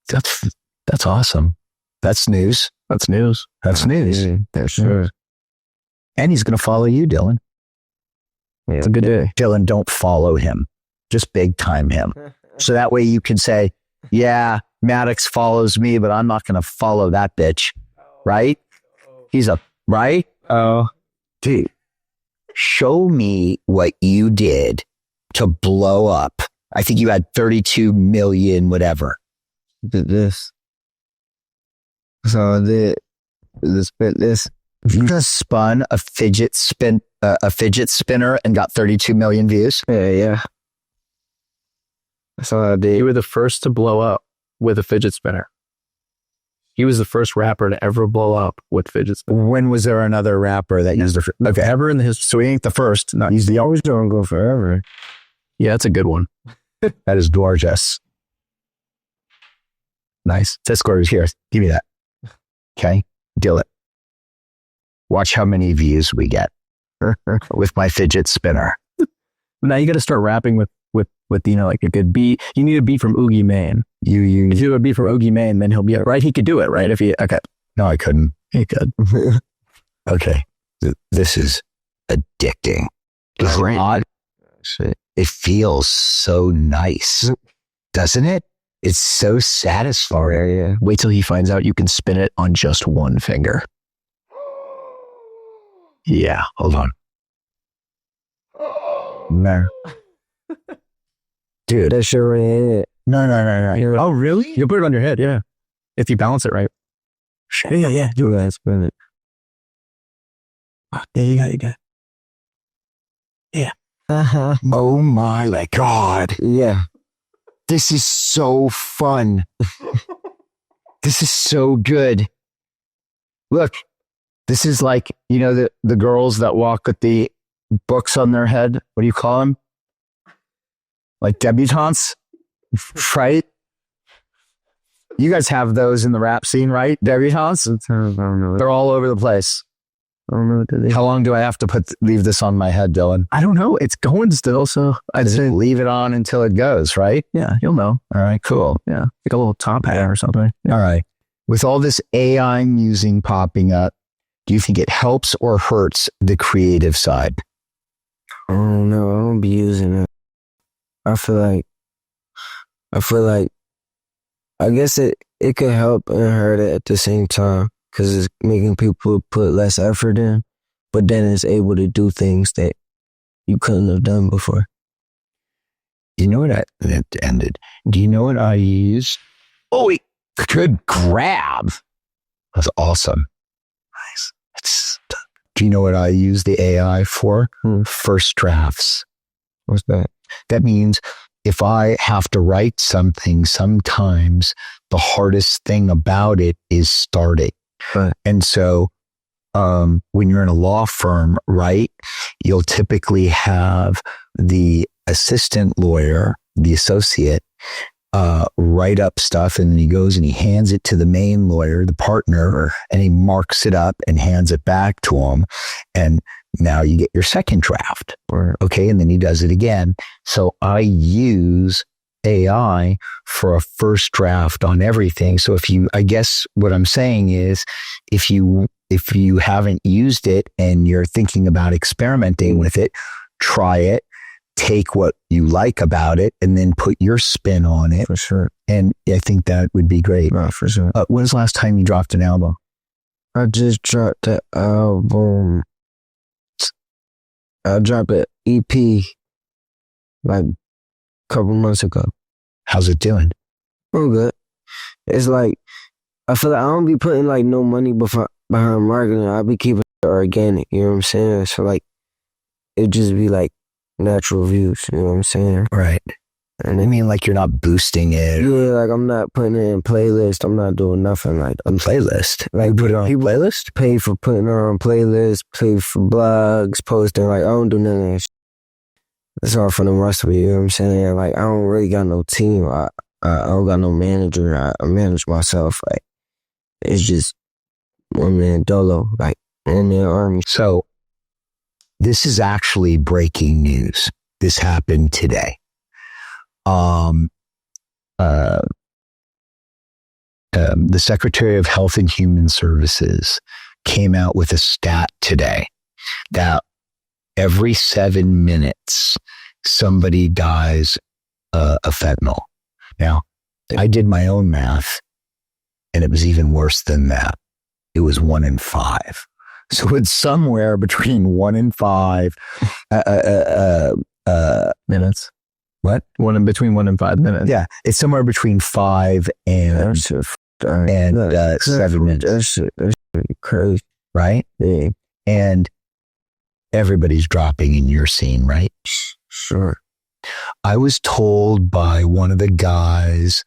B: That's awesome. That's news.
C: That's news.
B: That's news.
A: Yeah, that's sure.
B: And he's going to follow you, Dylan.
A: Yeah.
C: It's a good day.
B: Dylan, don't follow him. Just big time him. So that way you can say, yeah, Mattox follows me, but I'm not going to follow that bitch. Right? Right?
C: Oh,
B: Dude, show me what you did to blow up. I think you had 32 million, whatever.
A: Did this. So I did. Just spent this.
B: You just spun a fidget spinner and got 32 million views.
A: Yeah. That's all I did.
C: you were the first to blow up with a fidget spinner. He was the first rapper to ever blow up with fidget spinner.
B: When was there another rapper that used a okay?
C: Ever in the history. So he ain't the first. No,
A: He's the always don't go forever.
C: yeah, that's a good one.
B: That is gorgeous. Nice. That's gorgeous. Here, give me that. Okay, deal it. Watch how many views we get with my fidget spinner.
C: Now you got to start rapping with like a good beat. You need a beat from Oogie Mane. If
B: You.
C: you do a beat from Oogie Mane, then he'll be right. He could do it, right? Okay,
B: No, I couldn't.
C: he could.
B: Okay, this is addicting. Is it not?
A: Shit.
B: It feels so nice, doesn't it? It's so satisfying.
A: Yeah.
C: Wait till he finds out you can spin it on just one finger.
B: Yeah, hold on. No. Dude,
A: That shit right here.
B: no.
C: Oh, really? You'll put it on your head, yeah. If you balance it right.
A: Yeah. You guys spin it.
C: Yeah, you got it. Yeah.
B: oh my God.
A: Yeah.
B: This is so fun. This is so good. Look, this is like, the girls that walk with the books on their head. What do you call them? Like debutantes, right? You guys have those in the rap scene, right? Debutantes?
A: I don't know.
B: They're all over the place.
A: I don't know what that is.
B: How long do I have to leave this on my head, Dylan?
C: I don't know. It's going still, so I'd
B: Just
C: say,
B: leave it on until it goes, right?
C: yeah, you'll know.
B: All right, cool.
C: Yeah, like a little top hat or something.
B: All right. With all this AI musing popping up, do you think it helps or hurts the creative side?
A: I don't know. I don't be using it. I feel like I guess it could help and hurt it at the same time because it's making people put less effort in, but then it's able to do things that you couldn't have done before.
B: You know what it ended? Do you know what I use? Oh, good grab. That's awesome. Nice. Do you know what I use the AI for? First drafts.
A: What's that?
B: That means if I have to write something, sometimes the hardest thing about it is starting.
A: Right.
B: And so when you're in a law firm, right, you'll typically have the assistant lawyer, the associate, write up stuff, and then he goes and he hands it to the main lawyer, the partner, and he marks it up and hands it back to him. And now you get your second draft. Okay. And then he does it again. So I use AI for a first draft on everything. So I guess what I'm saying is if you haven't used it and you're thinking about experimenting with it, try it, take what you like about it, and then put your spin on it.
A: For sure.
B: And I think that would be great.
A: No, for sure.
B: When was the last time you dropped an album?
A: I just dropped the album. I dropped an EP like a couple months ago.
B: How's it doing?
A: I'm good. It's like, I feel like I don't be putting like no money behind marketing. I be keeping it organic. You know what I'm saying? So like, it just be like natural views. You know what I'm saying?
B: Right.
A: And
B: I mean, like you're not boosting it.
A: yeah, like I'm not putting it in playlist. I'm not doing nothing like
B: On playlist.
A: like
B: Put it on playlist?
A: pay for putting it on playlist, pay for blogs, posting. Like I don't do none of that shit. That's all for the rest of it. You know what I'm saying? Like I don't really got no team. I don't got no manager. I manage myself. Like it's just one man dolo. Like one man army.
B: So this is actually breaking news. This happened today. The Secretary of Health and Human Services came out with a stat today that every 7 minutes somebody dies of fentanyl. Now, I did my own math, and it was even worse than that. It was 1 in 5. So it's somewhere between 1 in 5
C: minutes.
B: What?
C: Between 1 and 5 minutes.
B: Yeah, it's somewhere between 5 and 7 minutes.
A: That's crazy.
B: Right?
A: Yeah,
B: And everybody's dropping in your scene, right?
A: sure.
B: I was told by one of the guys,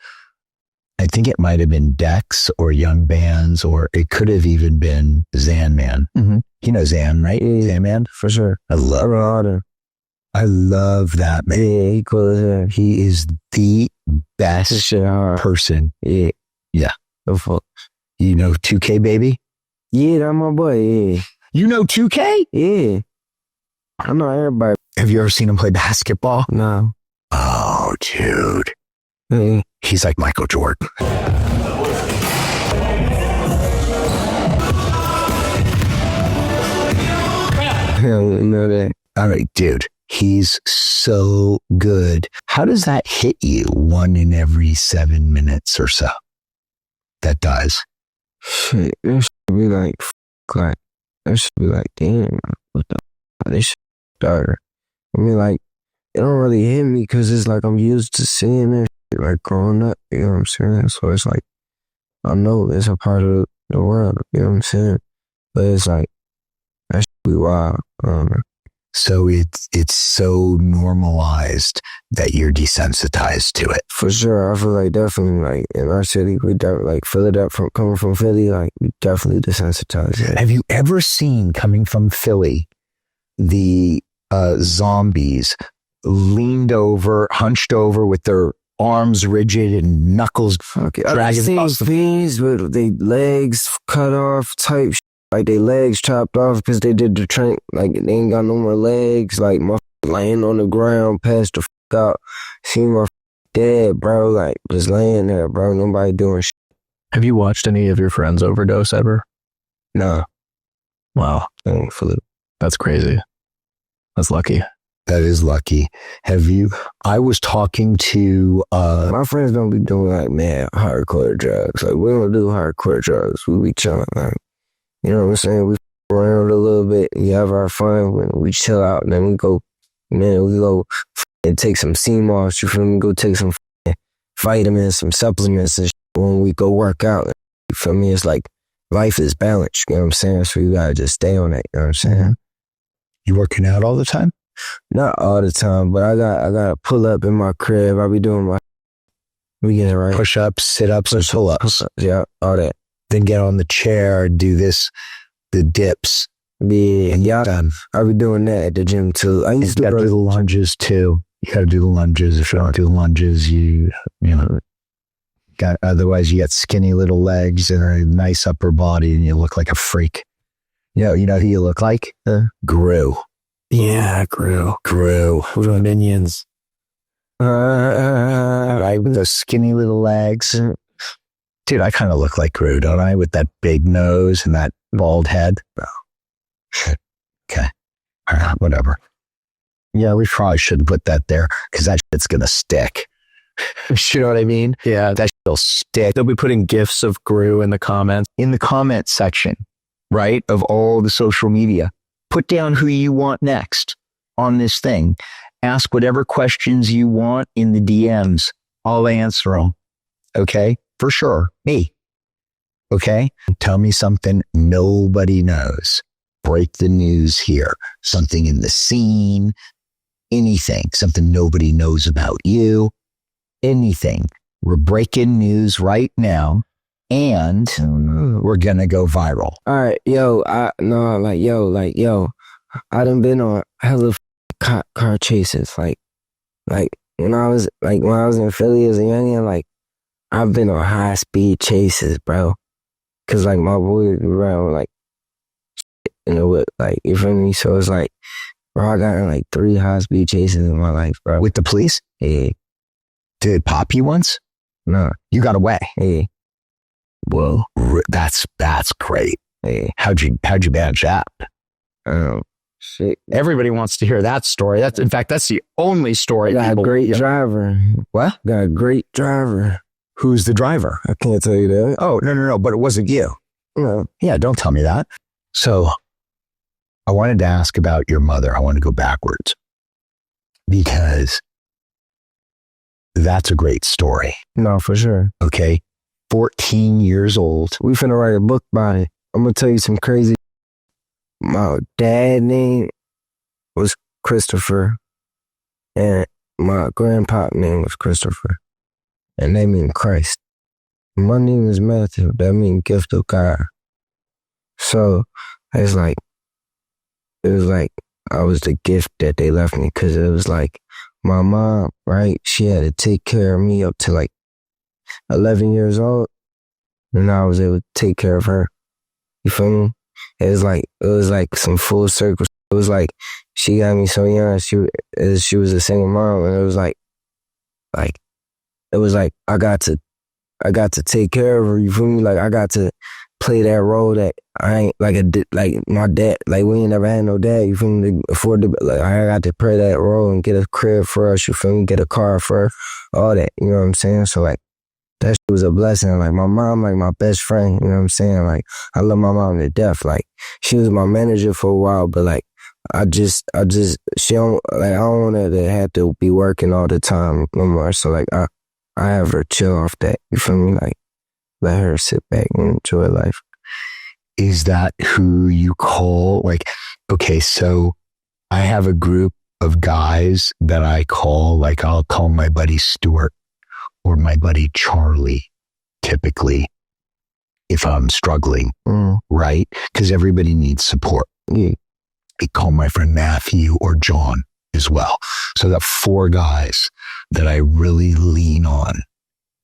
B: I think it might have been Dex or Young Bands, or it could have even been Zan Man.
C: Mm-hmm.
B: You know Zan, right?
A: Yeah.
B: Zan Man?
A: For sure.
B: I love that man.
A: Yeah, he cool as hell.
B: He is the
A: This
B: best
A: shit hard.
B: person.
A: Yeah.
B: Yeah.
A: The fuck.
B: You know 2K, baby?
A: Yeah, that's my boy. Yeah.
B: You know 2K?
A: Yeah. I know everybody.
B: Have you ever seen him play basketball?
A: No.
B: Oh, dude.
A: Yeah.
B: He's like Michael Jordan.
A: Hell, you know that.
B: All right, dude. He's so good. How does that hit you 1 in every 7 minutes or so? That does.
A: Shit, that should be like, like, that should be like, damn, what the fuck? This shit started. I mean, like, it don't really hit me because it's like I'm used to seeing that shit, like, growing up, you know what I'm saying? So it's like, I know it's a part of the world, you know what I'm saying? But it's like, that should be wild.
B: So it's so normalized that you're desensitized to it.
A: For sure, I feel like definitely, like, in our city, we definitely, like, coming from Philly, like, we definitely desensitized. Yeah.
B: Have you ever seen, coming from Philly, the zombies leaned over, hunched over with their arms rigid and knuckles
A: Okay, I've
B: dragging
A: seen
B: across the
A: fiends with their legs cut off type shit. Like they legs chopped off because they did the train. Like they ain't got no more legs. Like my laying on the ground, passed the fuck out. See my dead, bro. Like just laying there, bro. Nobody doing shit.
C: Have you watched any of your friends overdose ever?
A: Nah,
C: Wow,
A: thankfully.
C: that's crazy. That's lucky.
B: That is lucky. Have you? I was talking to
A: My friends don't be doing like mad hardcore drugs. Like we don't do hardcore drugs. We be chilling. Like you know what I'm saying. We f- around a little bit. We have our fun. When we chill out, and then we go. Man, we go and take some sea moss. You feel me? Go take some vitamins, some supplements, and shit when we go work out. You feel me? It's like life is balanced. You know what I'm saying? So you gotta just stay on it. You know what I'm saying?
B: you working out all the time?
A: Not all the time, but I gotta pull up in my crib. I be doing my we get it right.
B: Push ups, sit ups, and pull ups.
A: Yeah, all that.
B: Then get on the chair, do this, the dips.
A: Yeah,
B: And
A: yeah.
B: done.
A: I be doing that at the gym too. I
B: You
A: used to
B: got to do the lunges too. You got to do the lunges. If you don't do the lunges, you know, got, otherwise you got skinny little legs and a nice upper body and you look like a freak. You know who you look like? Gru.
C: Yeah, Gru.
B: Who's on Minions? Right, with those skinny little legs. Dude, I kind of look like Gru, don't I? With that big nose and that bald head. Oh. Okay. All right, whatever. Yeah, we probably shouldn't put that there because that shit's going to stick. You know what I mean?
C: Yeah,
B: That shit'll stick.
C: they'll be putting gifs of Gru in the comments.
B: In the comment section, right, of all the social media, put down who you want next on this thing. Ask whatever questions you want in the DMs. I'll answer them. Okay? For sure. Me. Okay? Tell me something nobody knows. Break the news here. Something in the scene, anything, something nobody knows about you, anything. We're breaking news right now, and we're going to go viral.
A: All right, yo, I done been on hella car chases. Like when I was in Philly as a youngin', like I've been on high speed chases, bro. Cause like my boys around like in the whip, like you feel me? So it's like, bro, I got in like 3 high speed chases in my life, bro.
B: With the police?
A: Yeah.
B: Did it pop you once?
A: No.
B: You got away?
A: Yeah.
B: Whoa, that's great.
A: Yeah.
B: How'd you manage that?
A: Shit.
B: Everybody wants to hear that story. That's the only story.
A: I got a great driver.
B: What?
A: Got a great driver.
B: Who's the driver?
A: I can't tell you that.
B: Oh, no, but it wasn't you.
A: No.
B: Yeah, don't tell me that. So I wanted to ask about your mother. I want to go backwards because that's a great story.
A: No, for sure.
B: Okay. 14 years old.
A: We finna write a book about it. I'm gonna tell you some crazy. My dad name was Christopher, and my grandpa name was Christopher, and they mean Christ. My name is Matthew. That means gift of God. So it was like I was the gift that they left me, because it was like my mom, right? She had to take care of me up to like 11 years old, and I was able to take care of her. You feel me? It was like some full circle. It was like she got me so young. She was a single mom, and it was like I got to take care of her. You feel me? Like I got to play that role that I ain't like my dad. Like we ain't never had no dad. You feel me? To afford to, like I got to play that role and get a crib for us. You feel me? Get a car for her, all that. You know what I'm saying? So like that shit was a blessing. Like my mom, like my best friend. You know what I'm saying? Like I love my mom to death. Like she was my manager for a while, but like I don't want her to have to be working all the time no more. So like I have her chill off that. You feel me? Like let her sit back and enjoy life.
B: Is that who you call? Like, okay, so I have a group of guys that I call, like I'll call my buddy Stuart or my buddy Charlie, typically, if I'm struggling, right? Because everybody needs support.
A: Yeah.
B: I call my friend Matthew or John as well. So that 4 guys that I really lean on,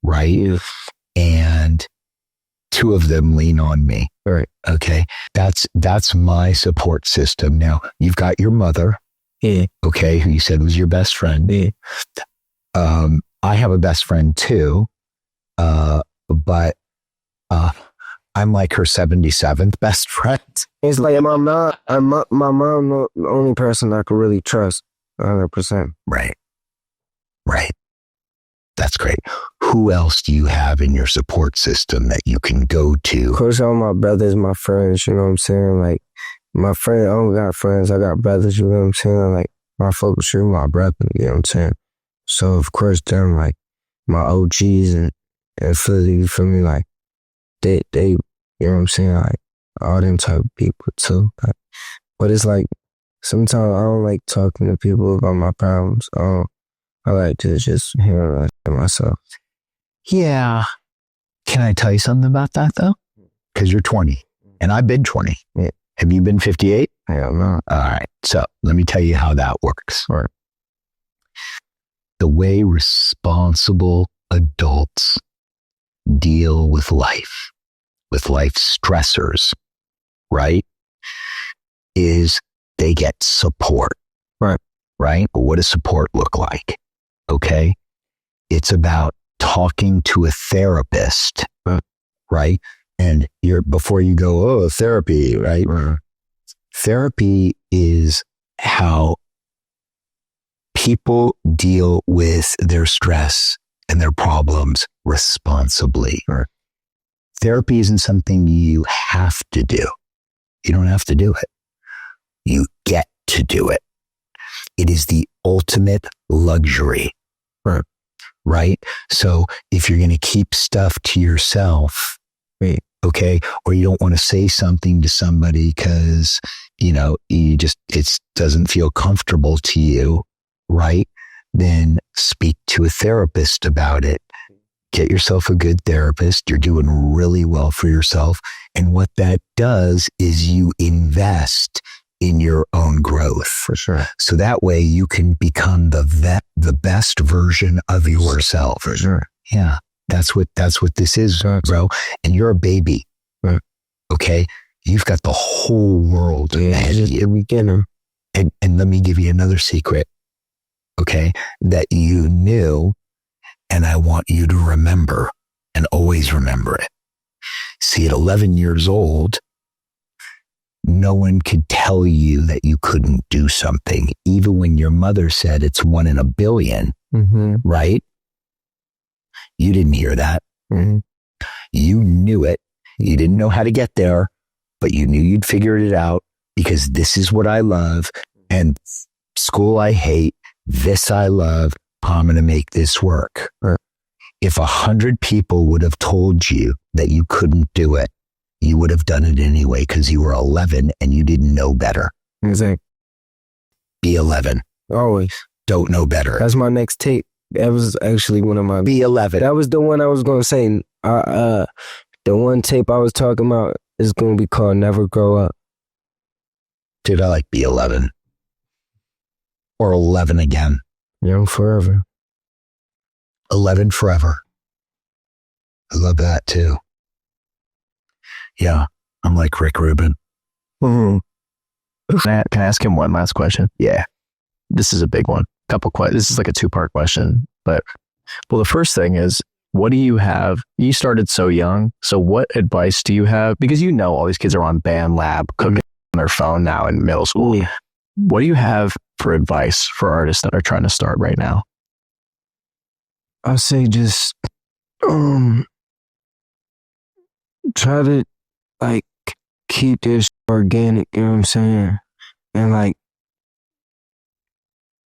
B: right?
A: Yeah.
B: And 2 of them lean on me.
A: Right.
B: Okay. That's my support system. Now, you've got your mother.
A: Yeah.
B: Okay. Who you said was your best friend.
A: Yeah.
B: I have a best friend too. But I'm like her 77th best friend.
A: It's like my mom the only person I could really trust 100%.
B: Right. That's great. Who else do you have in your support system that you can go to?
A: Of course, all my brothers, my friends, you know what I'm saying? Like, my friend, I don't got friends, I got brothers, you know what I'm saying? Like, my folks are my brother, you know what I'm saying? So, of course, them, like, my OGs and Philly, you feel me? Like, they, you know what I'm saying? Like, all them type of people, too. Like, but it's like, sometimes I don't like talking to people about my problems. I like to just hear it myself.
B: Yeah. Can I tell you something about that, though? Because you're 20, and I've been 20.
A: Yeah.
B: Have you been 58?
A: Hell no.
B: All right. So let me tell you how that works.
A: All right.
B: The way responsible adults deal with life stressors, right, is they get support. Right? But what does support look like? Okay. It's about talking to a therapist, right? And before you go, oh, therapy, right? Therapy is how people deal with their stress and their problems responsibly. Therapy isn't something you have to do. You don't have to do it. You get to do it. It is the ultimate luxury, right? So if you're going to keep stuff to yourself, okay, or you don't want to say something to somebody because, it doesn't feel comfortable to you, right? Then speak to a therapist about it. Get yourself a good therapist. You're doing really well for yourself. And what that does is you invest in your own growth.
A: For sure.
B: So that way you can become the best version of yourself.
A: For sure.
B: Yeah. That's what this is, bro. And you're a baby.
A: Right.
B: Okay. You've got the whole world ahead of you.
A: The beginning.
B: And let me give you another secret. Okay. That you knew, and I want you to remember and always remember it. See, at 11 years old, no one could tell you that you couldn't do something, even when your mother said it's 1 in a billion, right? You didn't hear that.
A: Mm-hmm.
B: You knew it. You didn't know how to get there, but you knew you'd figure it out because this is what I love and school I hate. This I love. I'm going to make this work.
A: Right.
B: If 100 people would have told you that you couldn't do it, you would have done it anyway because you were 11 and you didn't know better.
A: Exactly.
B: Be 11.
A: Always.
B: Don't know better.
A: That's my next tape. That was actually one of my...
B: Be 11.
A: That was the one I was going to say. The one tape I was talking about is going to be called Never Grow Up.
B: Dude, I like Be 11. Or 11 again.
A: Young forever.
B: 11 forever. I love that too. Yeah, I'm like Rick Rubin.
C: Can I ask him one last question?
B: Yeah.
C: This is a big one. This is like a 2-part question. But, well, the first thing is, what do you have? You started so young. So what advice do you have? Because you know all these kids are on BandLab, cooking on their phone now in middle school.
A: Yeah.
C: What do you have for advice for artists that are trying to start right now?
A: I say just try to like keep this organic, you know what I'm saying? And like,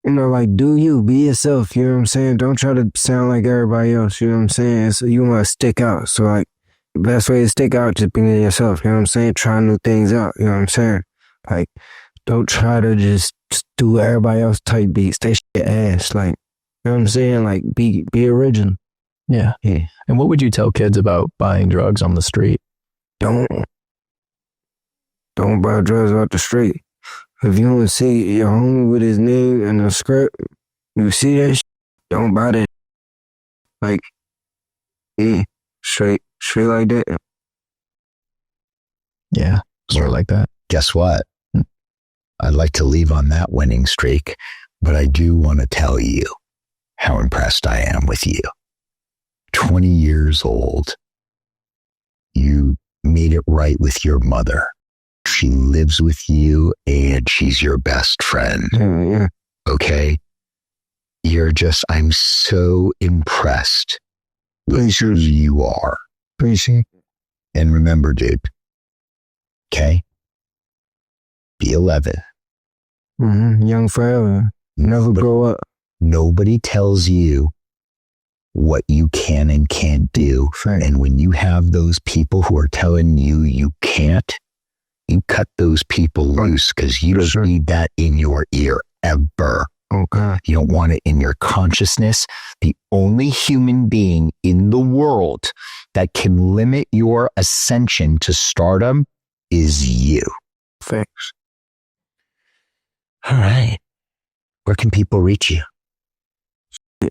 A: you know, like do you, be yourself, you know what I'm saying? Don't try to sound like everybody else, you know what I'm saying? So you want to stick out. So like the best way to stick out is just being yourself, you know what I'm saying? Try new things out, you know what I'm saying? Like don't try to just do everybody else type beats. They shit ass, like, you know what I'm saying? Like be original.
C: Yeah.
A: Yeah.
C: And what would you tell kids about buying drugs on the street?
A: Don't buy drugs off the street. If you don't see your homie with his name and the script, you see that shit, don't buy that. Like, yeah, straight like that.
C: Yeah, sort of like that.
B: Guess what? I'd like to leave on that winning streak, but I do want to tell you how impressed I am with you. 20 years old, you made it right with your mother. She lives with you and she's your best friend.
A: Yeah.
B: Okay? I'm so impressed with who you are.
A: Appreciate it.
B: And remember, dude, okay? Be 11.
A: Young forever. Never grow up.
B: Nobody tells you what you can and can't do.
A: Right.
B: And when you have those people who are telling you you can't, you cut those people loose because you don't need that in your ear ever.
A: Okay.
B: You don't want it in your consciousness. The only human being in the world that can limit your ascension to stardom is you.
A: Thanks.
B: All right. Where can people reach you?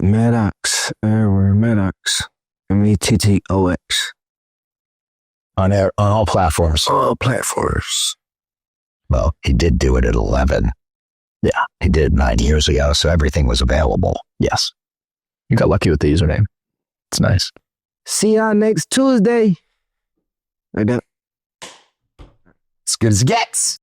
A: Mattox. Everywhere. Mattox. Mattox.
B: On all platforms.
A: All platforms.
B: Well, he did do it at 11.
C: Yeah.
B: He did it 9 years ago, so everything was available.
C: Yes. You got lucky with the username. It's nice.
A: See y'all next Tuesday. Like that.
B: As good as it gets.